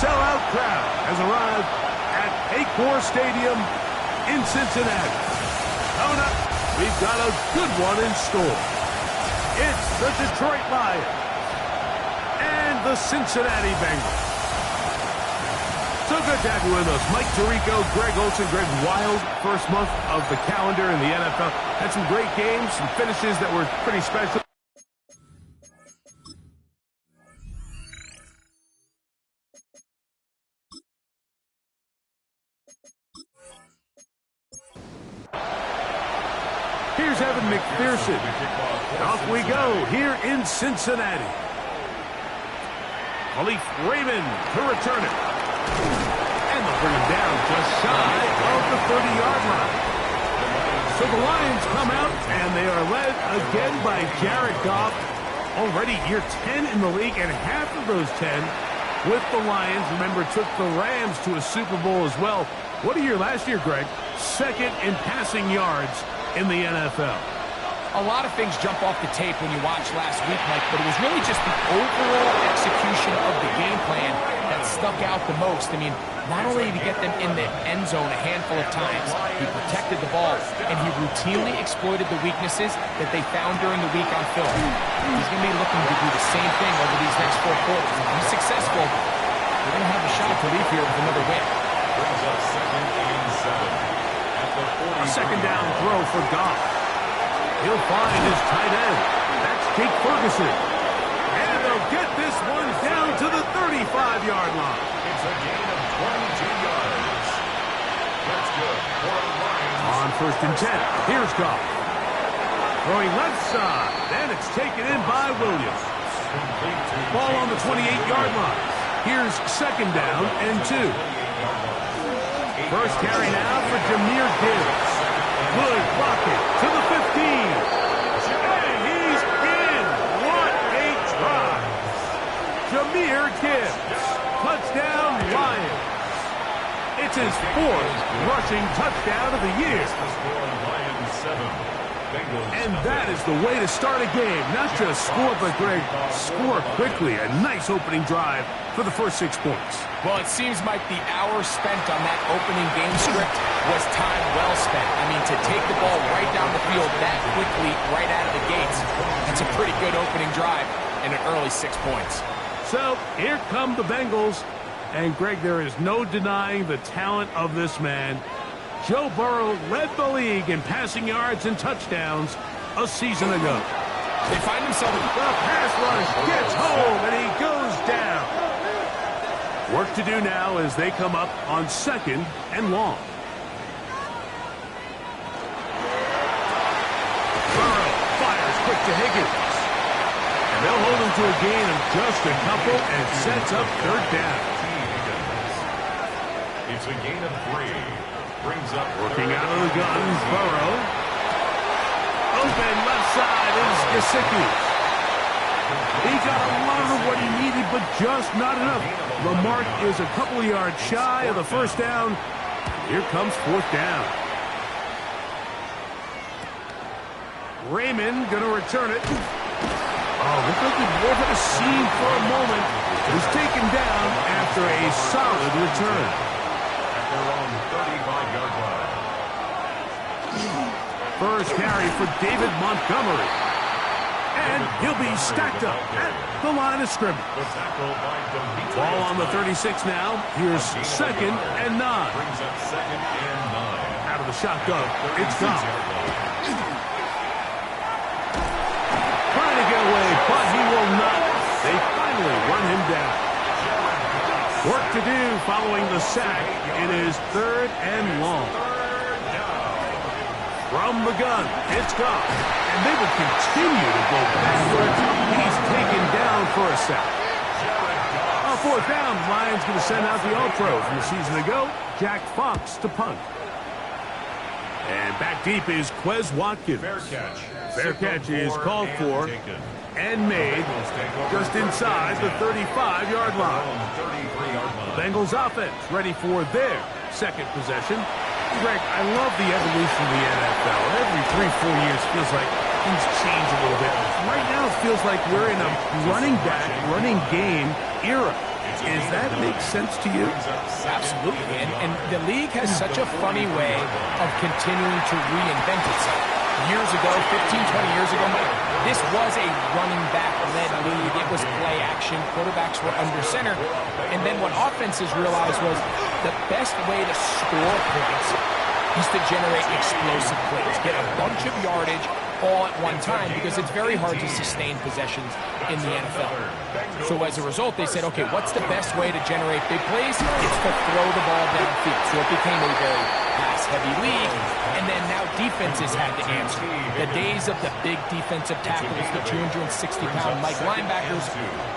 sellout crowd has arrived at Paycor Stadium in Cincinnati. Coming up, we've got a good one in store. It's the Detroit Lions and the Cincinnati Bengals. So good to have you with us. Mike Tirico, Greg Olsen. Greg, wild first month of the calendar in the NFL. Had some great games, some finishes that were pretty special. Here's Evan McPherson. Off we go here in Cincinnati. Khalif Raymond to return it. And they'll bring him down just shy of the 30-yard line. So the Lions come out, and they are led again by Jared Goff. Already year 10 in the league, and half of those 10 with the Lions. Remember, took the Rams to a Super Bowl as well. What a year last year, Greg. Second in passing yards in the NFL. A lot of things jump off the tape when you watch last week, Mike, but it was really just the overall execution of the game plan that stuck out the most. I mean, not only did he get them in the end zone a handful of times, he protected the ball, and he routinely exploited the weaknesses that they found during the week on film. He's going to be looking to do the same thing over these next 4 quarters. If he's successful, they're going to have a shot to leave here with another win. Brings up 2nd and 7. A second down throw for Goff. He'll find his tight end. That's Jake Ferguson. And they'll get this one down to the 35-yard line. It's a gain of 22 yards. That's good for the Lions. On 1st and 10, here's Goff. Throwing left side, and it's taken in by Williams. Ball on the 28-yard line. Here's 2nd down and 2. First carry now for Jahmyr Gibbs. Good blocking to the 15. And he's in. What a try. Jahmyr Gibbs. Touchdown Lions. It's his 4th rushing touchdown of the year. And that is the way to start a game. Not just score, but Greg, score quickly. A nice opening drive for the first 6 points. Well, it seems like the hour spent on that opening game script was time well spent. I mean, to take the ball right down the field that quickly, right out of the gates, that's a pretty good opening drive and an early 6 points. So, here come the Bengals. And, Greg, there is no denying the talent of this man. Joe Burrow led the league in passing yards and touchdowns a season ago. They find themselves... The pass rush gets home, and he goes down. Work to do now as they come up on 2nd and long. Burrow fires quick to Higgins. And they'll hold him to a gain of just a couple and sets up 3rd down. It's a gain of 3. Brings up working out of the gun, Burrow. Open left side is Gesicki. He got a lot of what he needed, but just not enough. The mark is a couple of yards shy of the 1st down. Here comes 4th down. Raymond going to return it. Oh, looked like he wanted a seam for a moment. He was taken down after a solid return. At their own 35-yard line. First carry for David Montgomery. And he'll be stacked up at the line of scrimmage. Ball on the 36 now. Here's 2nd and 9. Brings up 2nd and 9. Out of the shotgun, it's Goff. Trying to get away, but he will not. They finally run him down. Work to do following the sack. It is 3rd and long. From the gun, it's Goff. And they will continue to go backwards. He's taken down for a sack. On 4th down, Lions going to send out the All-Pro from the season ago, Jack Fox to punt. And back deep is Quez Watkins. Fair catch is called for and made just inside the 35-yard line. The Bengals offense ready for their 2nd possession. Greg, I love the evolution of the NFL. Every 3-4 years feels like things change a little bit. Right now it feels like we're in a running back, running game era. Does that make sense to you? Absolutely, and the league has such a funny way of continuing to reinvent itself. Years ago, 15, 20 years ago, Mike, this was a running back-led league. It was play action. Quarterbacks were under center. And then what offenses realized was the best way to score points is to generate explosive plays, get a bunch of yardage all at one time, because it's very hard to sustain possessions in the NFL. So as a result, they said, okay, what's the best way to generate big plays? It's to throw the ball downfield. So it became a very pass-heavy league, and then now defenses had to answer. The days of the big defensive tackles, the 260-pound Mike linebackers,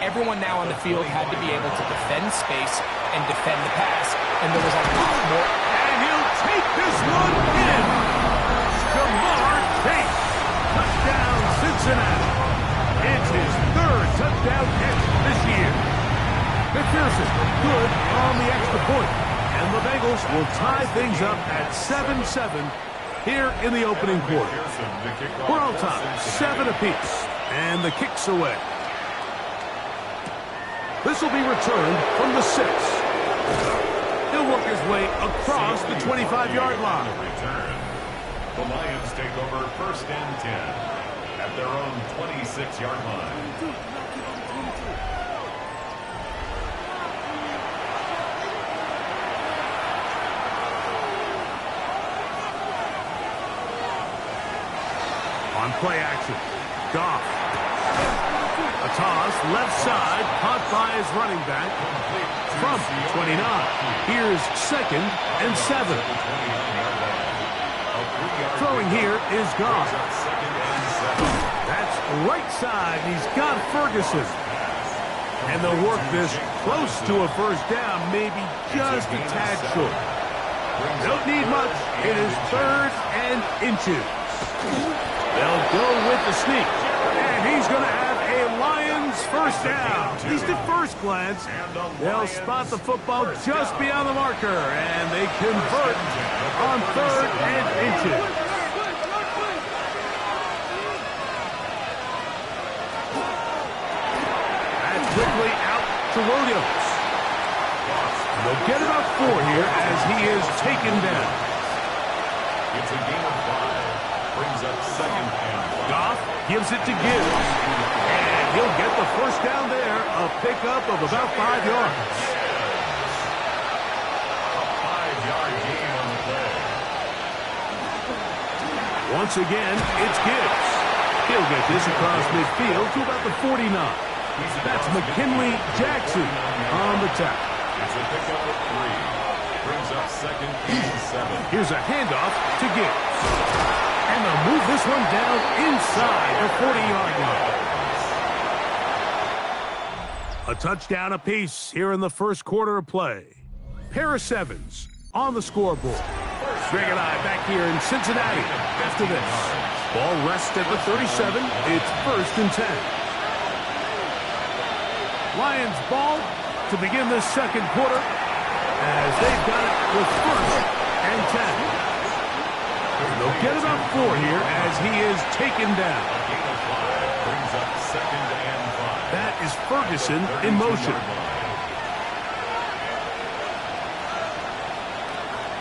everyone now on the field had to be able to defend space and defend the pass, and there was a lot more. And he'll take this one in. Jamar Chase. Touchdown, Cincinnati. It's his third touchdown catch this year. McPherson, good on the extra point. And the Bengals will tie things up at 7-7 here in the opening quarter. We're on top, 7 apiece. And the kick's away. This will be returned from the 6. He'll work his way across the 25-yard line. The Lions take over 1st and 10 at their own 26-yard line. On play action, Goff. A toss, left side, caught by his running back. From 29. Here's 2nd and 7. Throwing here is Goff. That's right side. He's got Ferguson. And they'll work this close to a first down, maybe just a tad short. Don't need much. It is 3rd and inches. They'll go with the sneak. And he's going to have a Lions first down. At least at first glance, they'll spot the football just beyond the marker, and they convert on 3rd and inches. That's quickly out to Williams. They'll get about 4 here as he is taken down. It's a gain of 5. Brings up 2nd and 1. Goff gives it to Gibbs. And he'll get the first down there, a pickup of about 5 yards. A 5-yard gain on the play. Once again, it's Gibbs. He'll get this across midfield to about the 49. That's McKinley Jackson on the tackle. It's a pickup of 3. Brings up 2nd and 7. Here's a handoff to Gibbs. And they'll move this one down inside the 40-yard line. A touchdown apiece here in the first quarter of play. Pair of 7s on the scoreboard. Greg and I back here in Cincinnati after this. Ball rests at the 37. It's 1st and 10. Lions ball to begin this second quarter as they've got it with 1st and 10. They'll get about 4 here as he is taken down. A gain of 5. Brings up 2nd and 5. That is Ferguson in motion.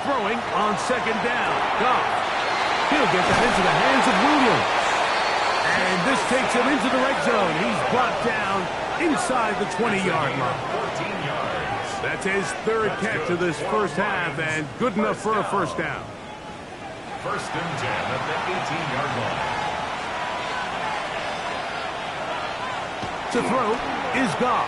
Throwing on 2nd down. Goff. He'll get that into the hands of Williams. And this takes him into the red zone. He's brought down inside the 20-yard line. 14 yards. That's his 3rd catch of this first half, and good enough for a first down. 1st and 10 at the 18-yard line. To throw is Goff.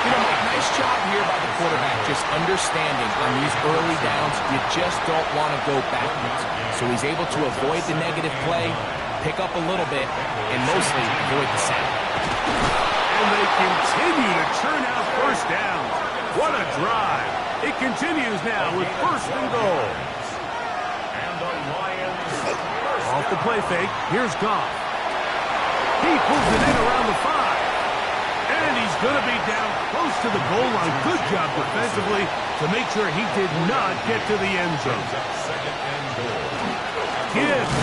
You know, Mike, nice job here by the quarterback, just understanding on these early downs, you just don't want to go backwards. So he's able to avoid the negative play, pick up a little bit, and mostly avoid the sack. And they continue to churn out first downs. What a drive. It continues now with 1st and goal. And the Lions Off the play fake, here's Goff. He pulls it in around the 5. And he's going to be down close to the goal line. Good job defensively to make sure he did not get to the end zone. 2nd and goal. Gibbs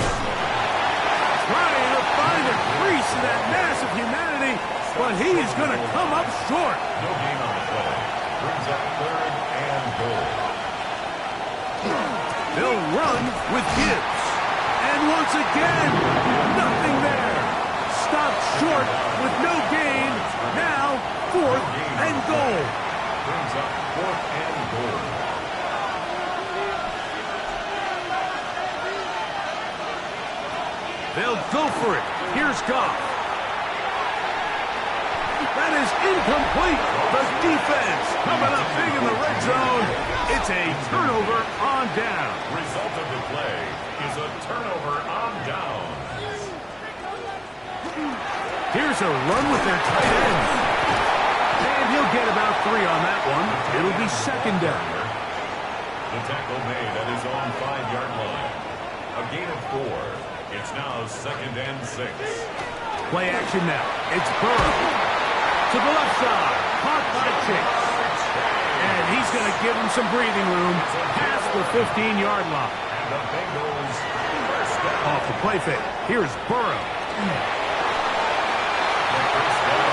trying to find a crease in that mass of humanity. but he is going to come up short. No gain on the play. Brings up 3rd and goal. They'll run with Gibbs. And once again, nothing there. Stopped short with no gain. Now, 4th and goal. Brings up 4th and goal. They'll go for it. Here's Goff. That is incomplete. The defense coming up big in the red zone. It's a turnover on down. Result of the play is a turnover on down. Here's a run with their tight end. And he'll get about 3 on that one. It'll be 2nd down. The tackle made at his own 5-yard line. A gain of 4. It's now 2nd and 6. Play action now. It's Burrow. To the left side. Caught by Chase. And he's going to give him some breathing room past the 15-yard line. And the Bengals first down. Off the play fake. Here's Burrow. First down.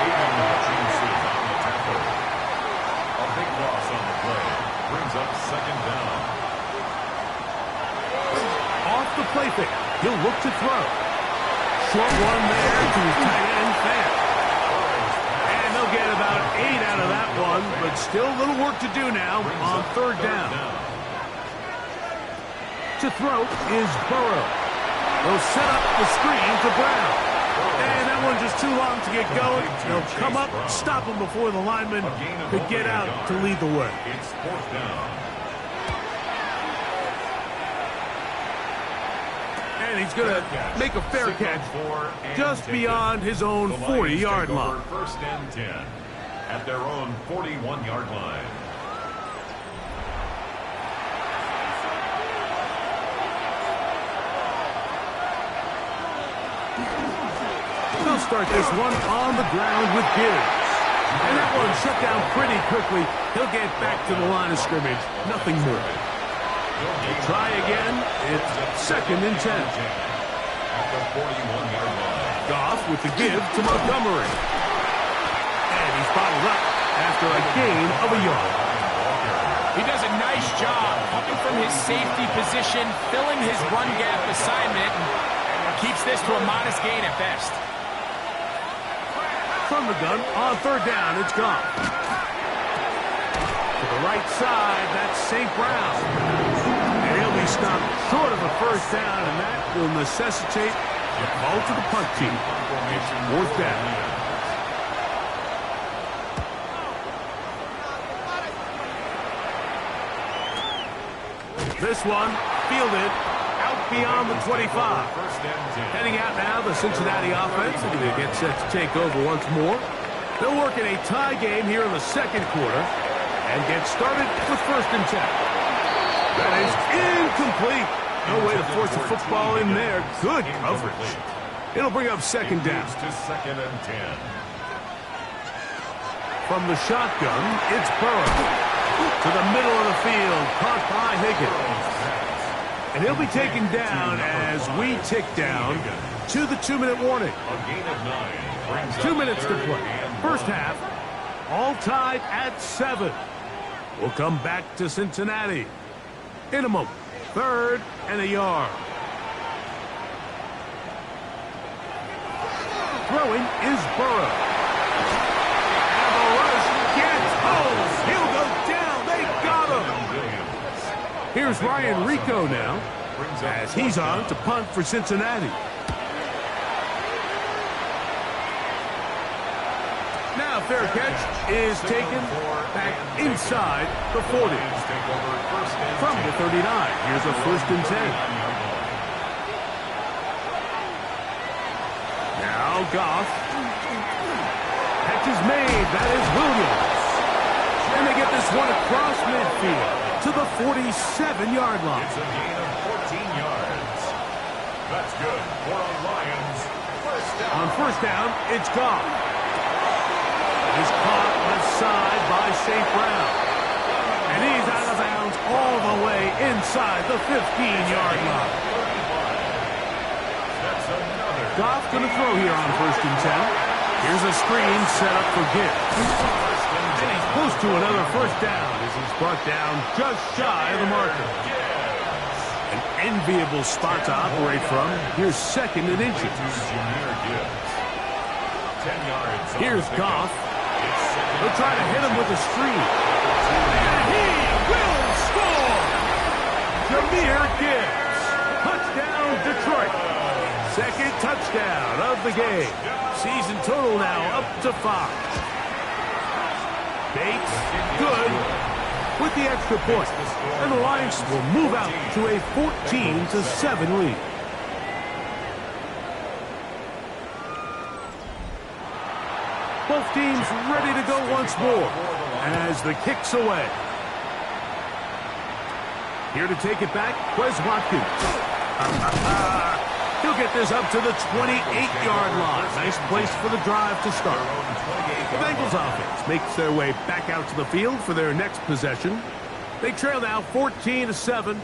Aiden Hutchinson on the tackle. A big loss on the play. Brings up 2nd down. Off the play fake. He'll look to throw. Short one there to his tight end, Fan. And they'll get about 8 out of that one, but still a little work to do now on 3rd down. To throw is Burrow. They'll set up the screen for Brown. And that one just too long to get going. They'll come up, stop him before the lineman could get out to lead the way. It's 4th down. And he's going to make a fair catch just beyond his own 40-yard line. 1st and 10 at their own 41-yard line. They'll start this one on the ground with Gibbs. And that one shut down pretty quickly. He'll get back to the line of scrimmage. Nothing more. Try again. It's 2nd and 10. At the 41-yard line. Goff with the give to Montgomery. And he's bottled up after a gain of a yard. He does a nice job coming from his safety position, filling his run gap assignment, and keeps this to a modest gain at best. From the gun on 3rd down, it's Goff. To the right side, that's St. Brown. And he'll be stopped short of a 1st down, and that will necessitate a call to the punt team. It's 4th down. This one fielded out beyond the 25. Heading out now, the Cincinnati offense are going to get set to take over once more. They'll work in a tie game here in the 2nd quarter and get started with 1st and 10. That is incomplete. No way to force the football in there. Good coverage. It'll bring up 2nd down. To 2nd and 10. From the shotgun, it's Burrow. To the middle of the field, caught by Higgins. And he'll be taken down as we tick down to the 2-minute warning. A gain of 9. 2 minutes to play. First half, all tied at 7. We'll come back to Cincinnati in a moment. 3rd and a yard. Throwing is Burrow. And the rush gets home. He'll go down. They got him. Here's Ryan Rico now as he's on to punt for Cincinnati. Now fair catch is taken back inside the 40. From the 39, here's a 1st and 10. Now Goff. Catch is made. That is Williams. And they get this one across midfield to the 47-yard line. It's a gain of 14 yards. That's good for the Lions. First down. On 1st down, it's Goff. He's caught left side by St. Brown. And he's out of bounds all the way inside the 15-yard line. That's another Goff going to throw here on 1st and 10. Here's a screen set up for Gibbs. And he's close to another first down as he's brought down just shy of the marker. An enviable spot to operate from. Here's 2nd and inches. Here's Goff. They'll try to hit him with a screen. And he will score! Jahmyr Gibbs. Touchdown, Detroit. 2nd touchdown of the game. Season total now up to 5. Bates, good, with the extra point. And the Lions will move out to a 14-7 lead. Both teams ready to go once more as the kick's away. Here to take it back, Wes Watkins. He'll get this up to the 28-yard line. Nice place for the drive to start. The Bengals offense makes their way back out to the field for their next possession. They trail now 14-7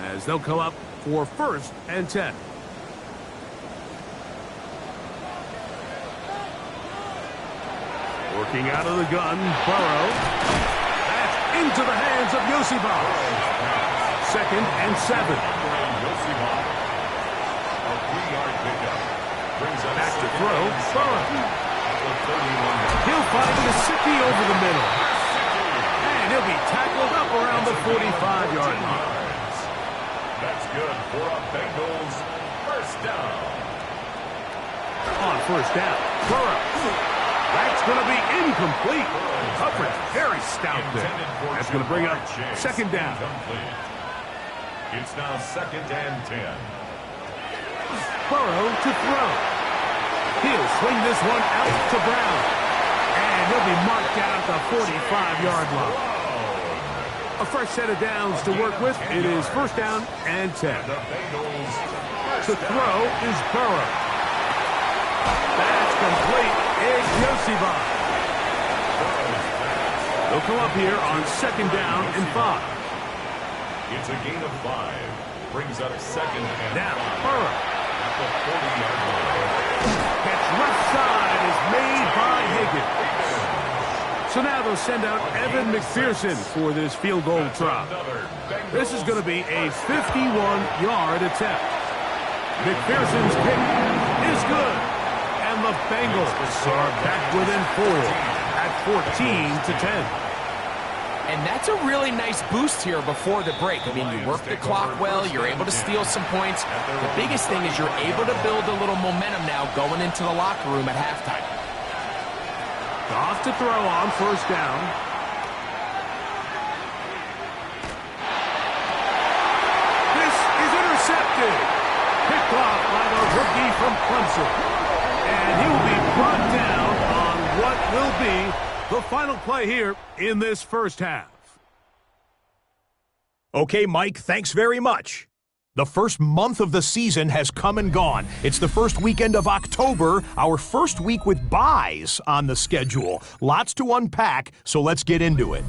as they'll come up for 1st and 10. Working out of the gun, Burrow. That's into the hands of Yosibah. 2nd and 7. Back to throw, Burrow. He'll find Gesicki over the middle. And he'll be tackled up around the 45-yard line. That's good for a Bengals 1st down. On 1st down, Burrow. That's going to be incomplete. Coverage very stout there. That's going to bring up 2nd down. It's now 2nd and 10. Burrow to throw. He'll swing this one out to Brown. And he'll be marked down at the 45-yard line. A fresh set of downs to work with. It is 1st down and 10. To throw is Burrow. That's complete. It's Yosibah. They'll come up here on 2nd down and 5. It's a gain of 5. Brings up 2nd and now 5. Burrow. At the 40-yard line. Catch left side is made by Higgins. So now they'll send out Evan McPherson for this field goal try. This is going to be a 51-yard attempt. McPherson's kick is good. And the Bengals are back within 4 at 14-10. And that's a really nice boost here before the break. I mean, you work the clock well, you're able to steal some points. The biggest thing is you're able to build a little momentum now going into the locker room at halftime. Off to throw on 1st down. This is intercepted. Picked off by the rookie from Clemson. And he will be brought down on what will be the final play here in this 1st half. Okay, Mike, thanks very much. The first month of the season has come and gone. It's the first weekend of October, our first week with byes on the schedule. Lots to unpack, so let's get into it.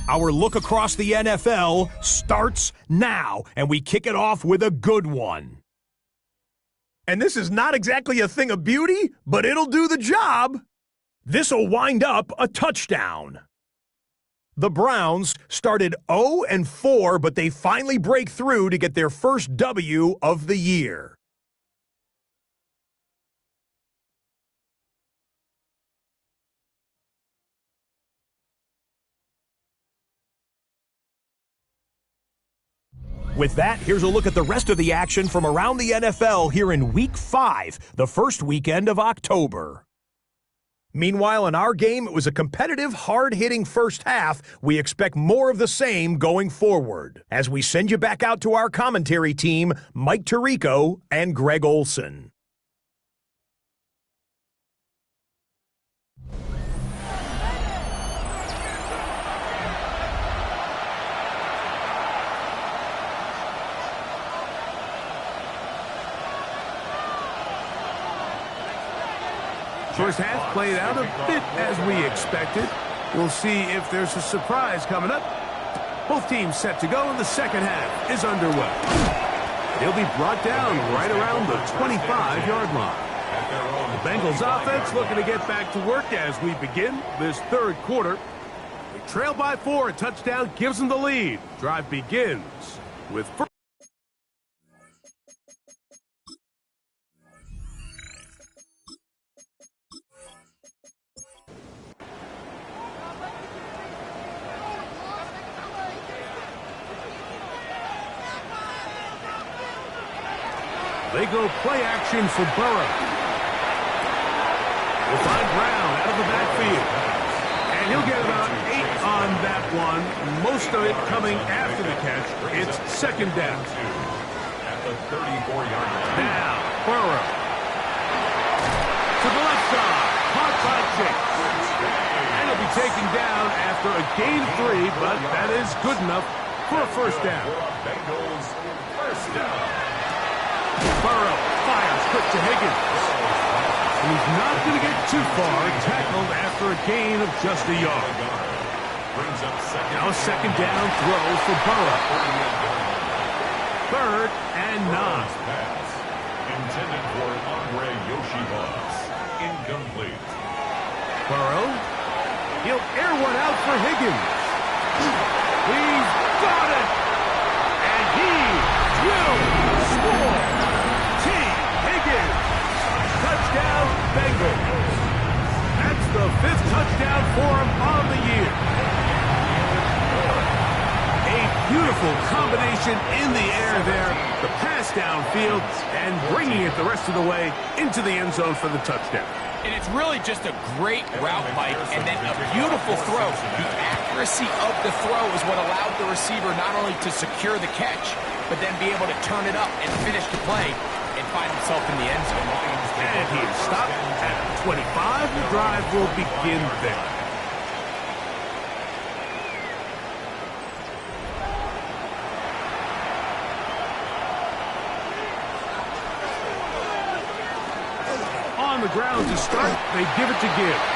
Our look across the NFL starts now, and we kick it off with a good one. And this is not exactly a thing of beauty, but it'll do the job. This'll wind up a touchdown. The Browns started 0-4, but they finally break through to get their first W of the year. With that, here's a look at the rest of the action from around the NFL here in Week 5, the first weekend of October. Meanwhile, in our game, it was a competitive, hard-hitting first half. We expect more of the same going forward as we send you back out to our commentary team, Mike Tirico and Greg Olson. First half played out a bit as we expected. We'll see if there's a surprise coming up. Both teams set to go, and the second half is underway. He'll be brought down right around the 25-yard line. The Bengals offense looking to get back to work as we begin this third quarter. They trail by 4. A touchdown gives them the lead. Drive begins with first. They go play action for Burrow. We'll find Brown out of the backfield. And he'll get about 8 on that one. Most of it coming after the catch. It's second down. At the 34-yard line. Now, Burrow. To the left side. Caught by Chase. And he'll be taken down after a gain of 3, but that is good enough for a first down. Bengals first down. Burrow fires quick to Higgins. And he's not going to get too far. Tackled after a gain of just a yard. Now a second down throw for Burrow. 3rd and 9. Intended for Andre Yoshibas. Incomplete. Burrow. He'll air one out for Higgins. He's got it. And he will score. Touchdown, Bengals. That's the 5th touchdown for him on the year. A beautiful combination in the air there. The pass downfield and bringing it the rest of the way into the end zone for the touchdown. And it's really just a great route, Mike, and then a beautiful throw. The accuracy of the throw is what allowed the receiver not only to secure the catch, but then be able to turn it up and finish the play and find himself in the end zone. And he is stopped at 25. The drive will begin there. On the ground to start, they give it to Gibbs.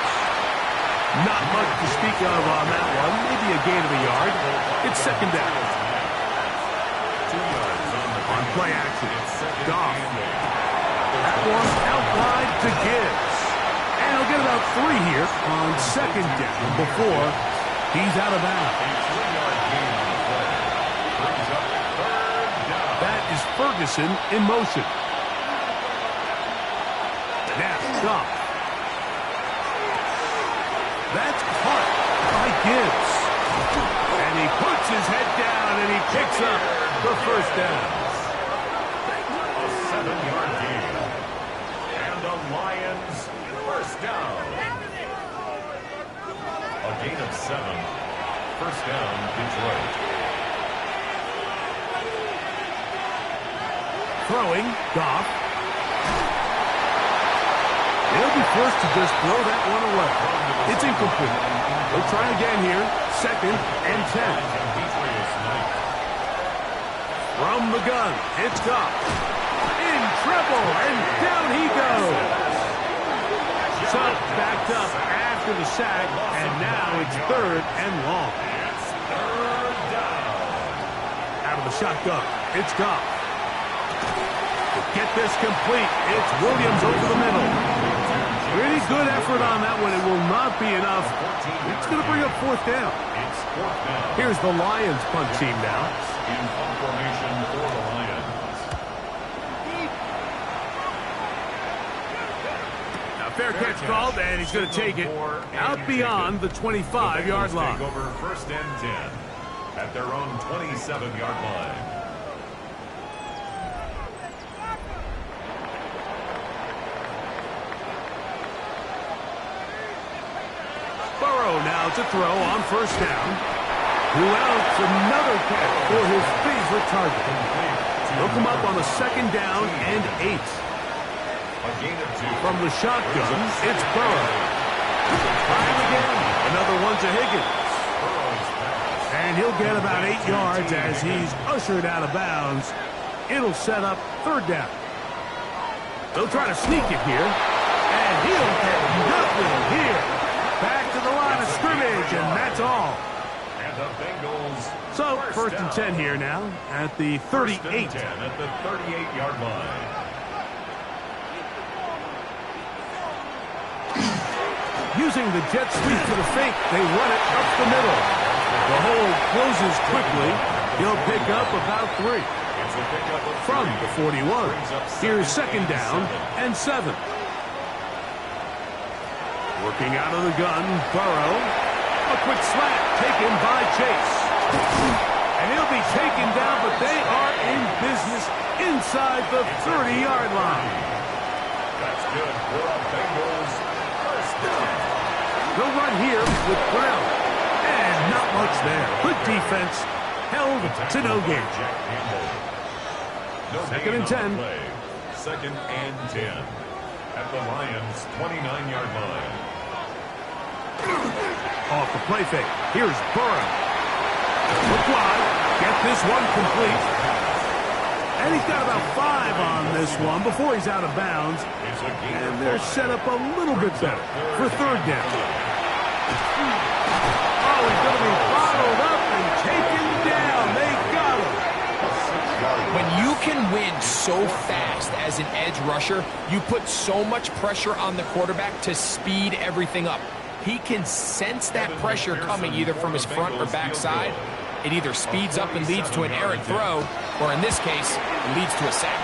Not much to speak of on that one. Maybe a gain of a yard. It's second down. 2 yards on play action. Goff. That one out wide to Gibbs. And he'll get about 3 here on second down before he's out of bounds. That is Ferguson in motion. Now, Goff. That's caught by Gibbs. And he puts his head down and he picks up the first down. A 7-yard gain. And the Lions first down. A gain of 7. First down, Detroit. Throwing, Goff. They'll be forced to just throw that one away. It's incomplete. They'll try again here. 2nd and 10. From the gun, it's Goff. In trouble, and down he goes. So backed up after the sack, and now it's 3rd and long. It's 3rd down. Out of the shotgun, it's Goff. To get this complete, it's Williams over the middle. Pretty good effort on that one. It will not be enough. It's going to bring up 4th down. It's 4th down. Here's the Lions punt team now. In formation for the Lions. Now fair catch called, and he's going to take it out beyond the 25-yard line. Take over 1st and 10 at their own 27-yard line. Burrow now to throw on 1st down. Who else? Another catch for his favorite target. He'll come up on a 2nd down and 8. A gain of 2. From the shotgun, it's Burrow. Try him again. Another one to Higgins. And he'll get about 8 yards as he's ushered out of bounds. It'll set up 3rd down. They'll try to sneak it here. And he'll get nothing here. Back to the line of scrimmage, and that's all. And the Bengals So, first and 10 here now at the 38. First and 10 at the 38-yard line. Using the jet sweep for the fake, they run it up the middle. The hole closes quickly. He'll pick up about 3. From the 41. Here's second down and 7. Working out of the gun, Burrow. A quick slant taken by Chase. And he'll be taken down, but they are in business inside the 30-yard line. That's good for a Bengals first down. They'll run here with Brown. And not much there. Good defense. Held to no gain. Second and 10. Second and 10 at the Lions' 29-yard line. Off the play fake. Here's Burrow. Look wide. Get this one complete. And he's got about 5 on this one before he's out of bounds. And they're set up a little bit better for third down. Oh, he's going to be bottled up and taken down. They got him. When you can win so fast as an edge rusher, you put so much pressure on the quarterback to speed everything up. He can sense that pressure coming either from his front or back side. It either speeds up and leads to an errant throw, or in this case, leads to a sack.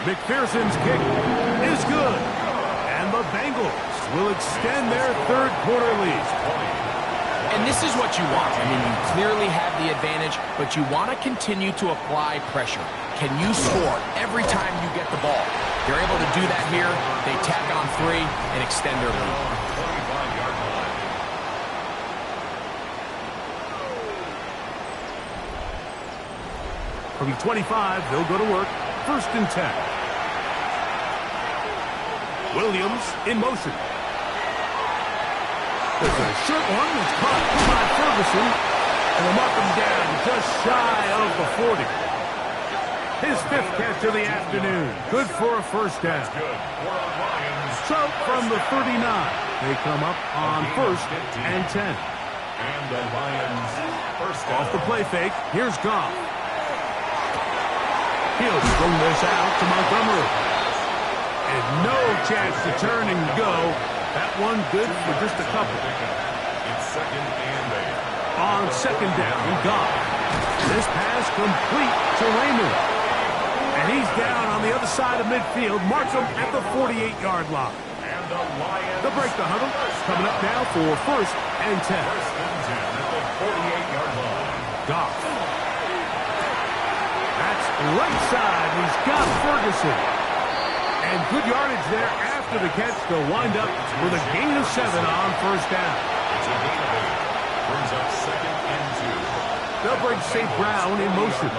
McPherson's kick is good. And the Bengals will extend their third quarter lead. And this is what you want. I mean, you clearly have the advantage, but you want to continue to apply pressure. Can you score every time you get the ball? They're able to do that here. They tack on 3 and extend their lead. From the 25, they'll go to work. First and 10. Williams in motion. There's a short one that's caught by Ferguson. And they'll mark him down just shy of the 40. His 5th catch of the afternoon. Good for a first down. So from the 39, they come up on first and 10. And the Lions first down. Off the play fake, here's Goff. He'll bring this out to Montgomery. And no chance to turn and go. That one good for just a couple. It's second and 8. On second down, Goff. This pass complete to Raymond. And he's down on the other side of midfield. Mark him at the 48-yard line. And the Lions. They'll break the huddle. Coming up now for first and 10. First and 10 at the 48-yard line. Goff. That's right side. He's got Ferguson. And good yardage there after the catch to wind up with a gain of 7 on first down. It's a gain of 8. Brings up second and 2. They'll bring St. Brown in motion.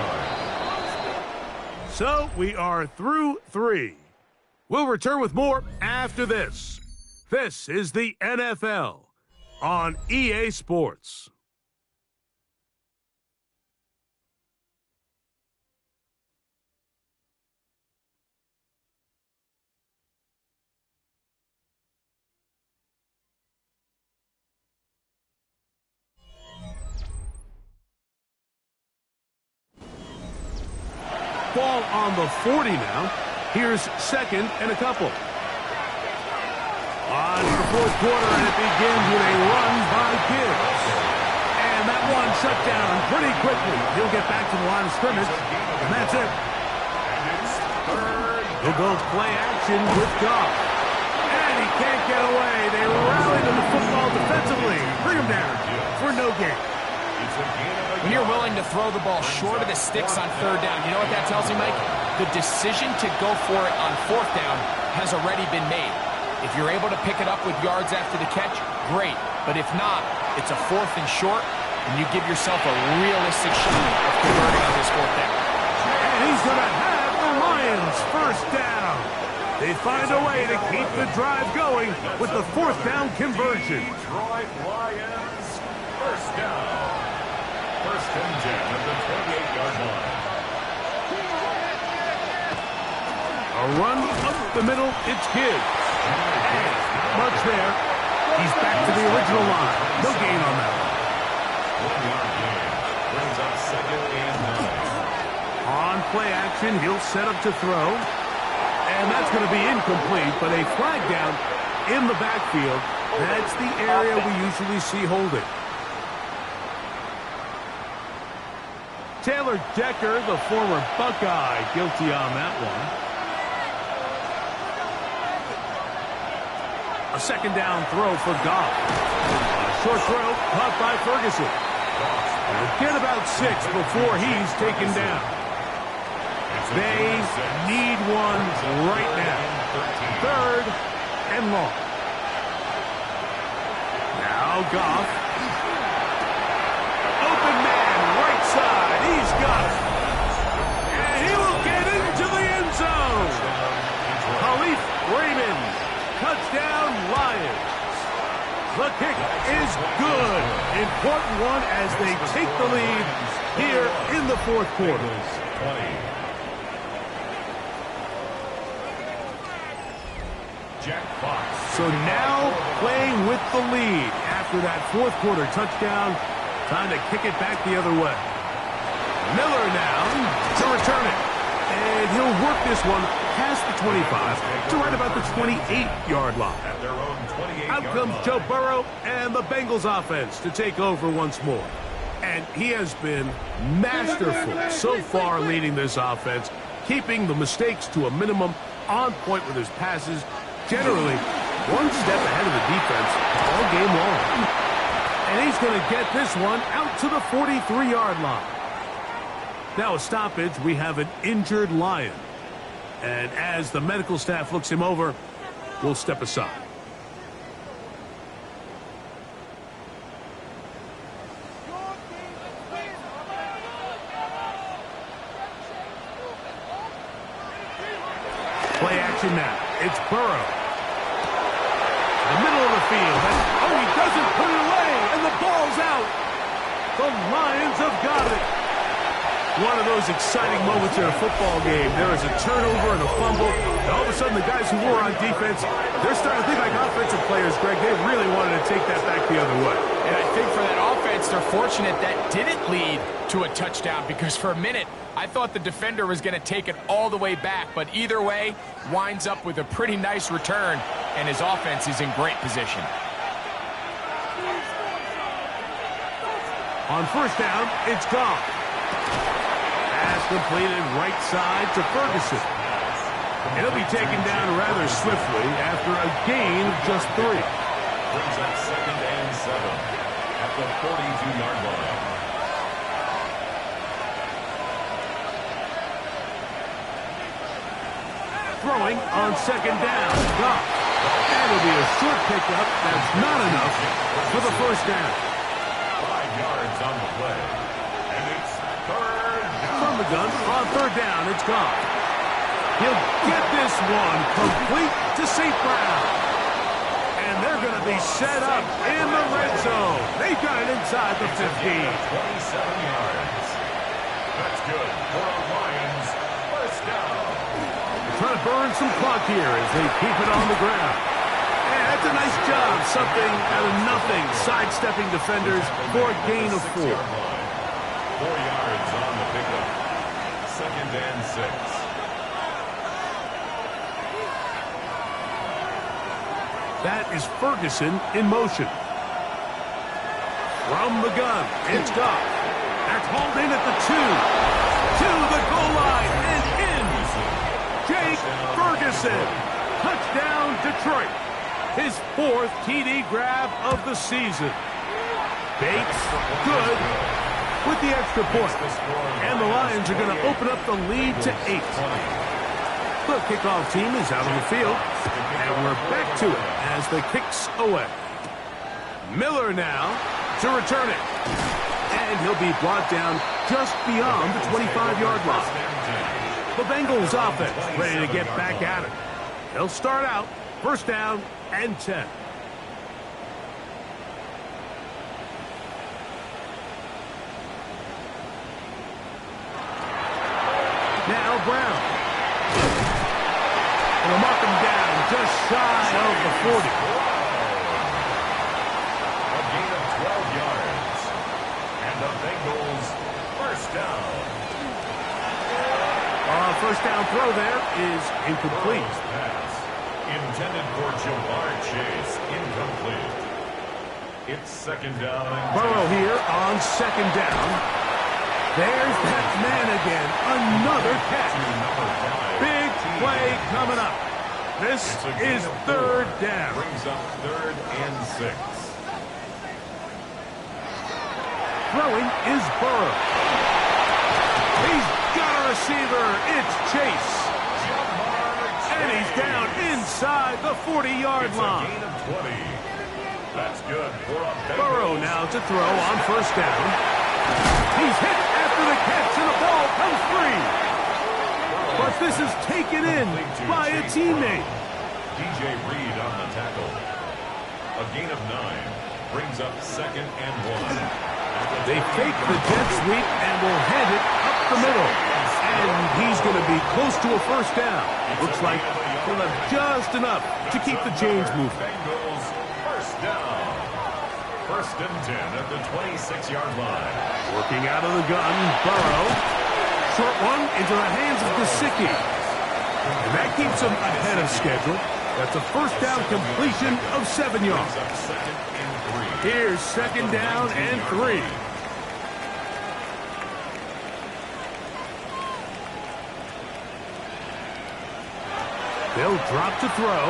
So we are through 3. We'll return with more after this. This is the NFL on EA Sports. Ball on the 40 now. Here's second and a couple. On to the fourth quarter, and it begins with a run by Gibbs. And that one shut down pretty quickly. He'll get back to the line of scrimmage, and that's it. He'll go play action with Goff. And he can't get away. They rallied to the football defensively. Bring him down for no gain. When you're willing to throw the ball short of the sticks on third down, you know what that tells me, Mike? The decision to go for it on fourth down has already been made. If you're able to pick it up with yards after the catch, great. But if not, it's a fourth and short, and you give yourself a realistic shot of converting on this fourth down. And he's going to have the Lions first down. They find a way to keep the drive going with the fourth down conversion. Detroit Lions first down. First and 10 at the 28-yard line. A run up the middle, it's Gibbs. And not much there. He's back to the original line. No gain on that one. 1 yard gain. Brings up Second and 9. On play action, he'll set up to throw. And that's going to be incomplete, but a flag down in the backfield. That's the area we usually see holding. Taylor Decker, the former Buckeye, guilty on that one. A second down throw for Goff. Short throw caught by Ferguson. They'll get about 6 before he's taken down. They need one right now. Third and long. Now Goff. Open man, right side. He's got it. And he will get into the end zone. Khalif Raymond. Touchdown, Lions. The kick is good. Important one as they take the lead here in the fourth quarter. 20. Jack Fox. So now playing with the lead after that fourth quarter touchdown. Time to kick it back the other way. Miller now to return it. And he'll work this one past the 25 to right about the 28-yard line. At their own 28-yard Out comes line. Joe Burrow and the Bengals offense to take over once more. And he has been masterful so far leading this offense, keeping the mistakes to a minimum, on point with his passes, generally one step ahead of the defense all game long. And he's going to get this one out to the 43-yard line. Now a stoppage, we have an injured Lion. And as the medical staff looks him over, we'll step aside. Play action now. It's Burrow. The middle of the field. And, he doesn't put it away, and the ball's out. The Lions have got it. One of those exciting moments in a football game. There is a turnover and a fumble, and all of a sudden the guys who were on defense, they're starting to think like offensive players, Greg. They really wanted to take that back the other way. And I think for that offense, they're fortunate that didn't lead to a touchdown, because for a minute, I thought the defender was going to take it all the way back. But either way, winds up with a pretty nice return, and his offense is in great position. On first down, it's Goff. Pass completed right side to Ferguson. He'll be taken down rather swiftly after a gain of just 3. Brings up second and 7 at the 42-yard line. Throwing on second down. Goff. That'll be a short pickup. That's not enough for the first down. 5 yards on the play. And it's third down. From the gun, on third down, it's Goff. He'll get this one complete to St. Brown. And they're going to be set up in the red zone. They've got it inside the 15. 27 yards. That's good for the Lions. First down. Trying to burn some clock here as they keep it on the ground. And that's a nice job. Something out of nothing. Sidestepping defenders for a gain of 4. 4 yards on the pickup. Second and 6. That is Ferguson in motion. From the gun, it's Goff. That's hauled in at the 2. To the goal line and in. Jake Ferguson. Touchdown, Detroit. His 4th TD grab of the season. Bates, good, with the extra point. And the Lions are going to open up the lead to 8. The kickoff team is out on the field, and we're back to it as the kick's away. Miller now to return it. And he'll be brought down just beyond the 25-yard line. The Bengals offense ready to get back at it. They'll start out first down and 10. Now Brown. They'll mark him down just shy of the 40. A gain of 12 yards. And the Bengals first down. First down throw there is incomplete. Burrow's pass intended for Jamar Chase. Incomplete. It's second down. Burrow here on second down. There's that man again. Another catch. Big play coming up. This is third down. Brings up 3rd and 6. Throwing is Burrow. He's got a receiver. It's Chase. And he's down inside the 40-yard line. It's a gain of 20. That's good for a Bengals. Burrow now to throw on first down. He's hit after the catch, and the ball comes free. But this is taken in by a teammate. DJ Reed on the tackle. A gain of 9 brings up 2nd and 1. They fake the jet sweep and will hand it up the middle. And he's going to be close to a first down. Looks like he'll have just enough to keep the chains moving. Bengals first down. 1st and 10 at the 26-yard line. Working out of the gun, Burrow. Short one into the hands of Gesicki. And that keeps him ahead of schedule. That's a first down completion of 7 yards. Brings up 2nd and 3. Here's second down and 3. They'll drop to throw.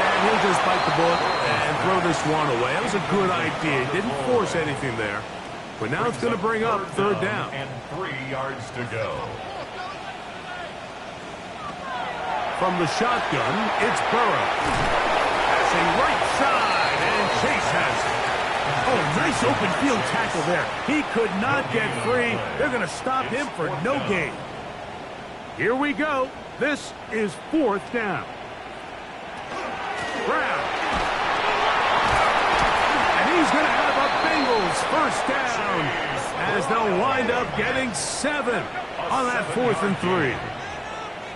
And he'll just bite the bullet and throw this one away. That was a good idea. Didn't force anything there. But now it's going to bring up third down. And 3 yards to go. From the shotgun, it's Burrow. Passing right side, and Chase has it. Oh, nice open field tackle there. He could not get free. They're going to stop him for no gain. Here we go. This is 4th down. Brown. And he's going to have a Bengals first down as they'll wind up getting 7 on that 4th and 3.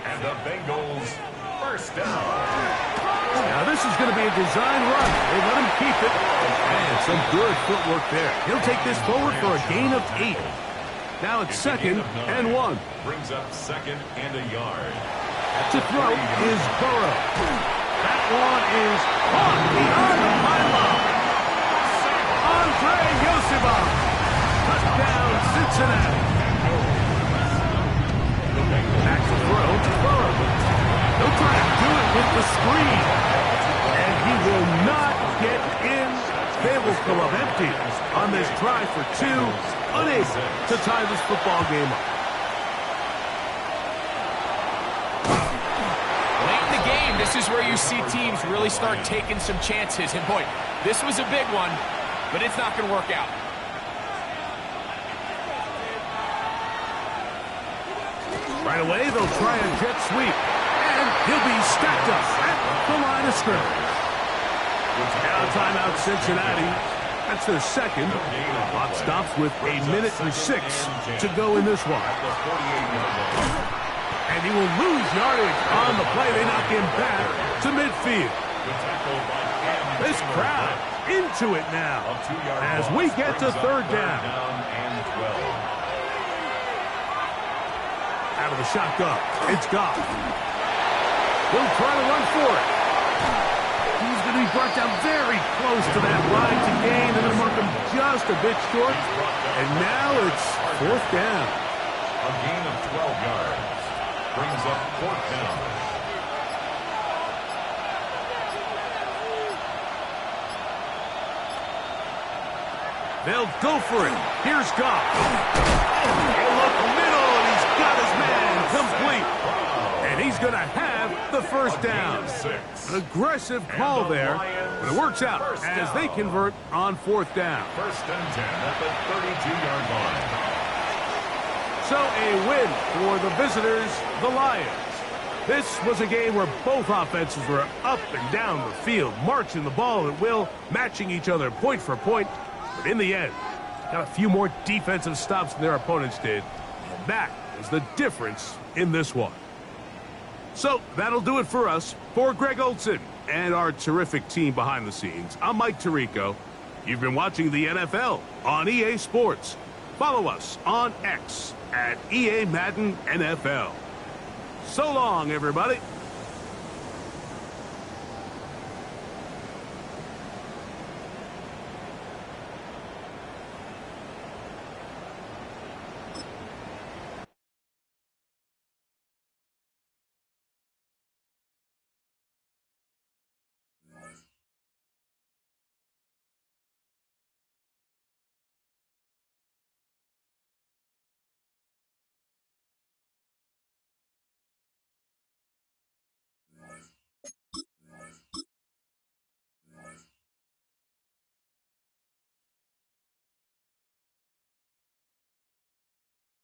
And the Bengals first down. Now this is going to be a design run. They let him keep it. And some good footwork there. He'll take this forward for a gain of 8. Now it's 2nd and 1. Brings up 2nd and a yard. To throw is Burrow. That one is caught beyond the pylon. Andre Yosibov. Touchdown, Cincinnati. Back to throw to Burrow. They'll try to do it with the screen. And he will not get in. They will come up empty on this try for 2. Unable to tie this football game up. Late in the game, this is where you see teams really start taking some chances. And boy, this was a big one, but it's not going to work out. Right away, they'll try a jet sweep. And he'll be stacked up at the line of scrimmage. Now timeout Cincinnati. That's their second. Clock stops with 1:06 to go in this one. And he will lose yardage on the play. They knock him back to midfield. This crowd into it now as we get to third down. Out of the shotgun, it's Goff. He'll try to run for it. He's going to be brought down very close to that line to gain. They're going to mark him just a bit short. And now it's 4th down. A gain of 12 yards. Brings up 4th down. They'll go for it. Here's Goff. He'll look middle, and he's got his man complete. And he's going to have the first down. An aggressive call there, but it works out as they convert on 4th down. 1st and 10 at the 32-yard line. So a win for the visitors, the Lions. This was a game where both offenses were up and down the field, marching the ball at will, matching each other point for point. But in the end, got a few more defensive stops than their opponents did. And that is the difference in this one. So that'll do it for us. For Greg Olson and our terrific team behind the scenes, I'm Mike Tirico. You've been watching the NFL on EA Sports. Follow us on X at EA Madden NFL. So long, everybody.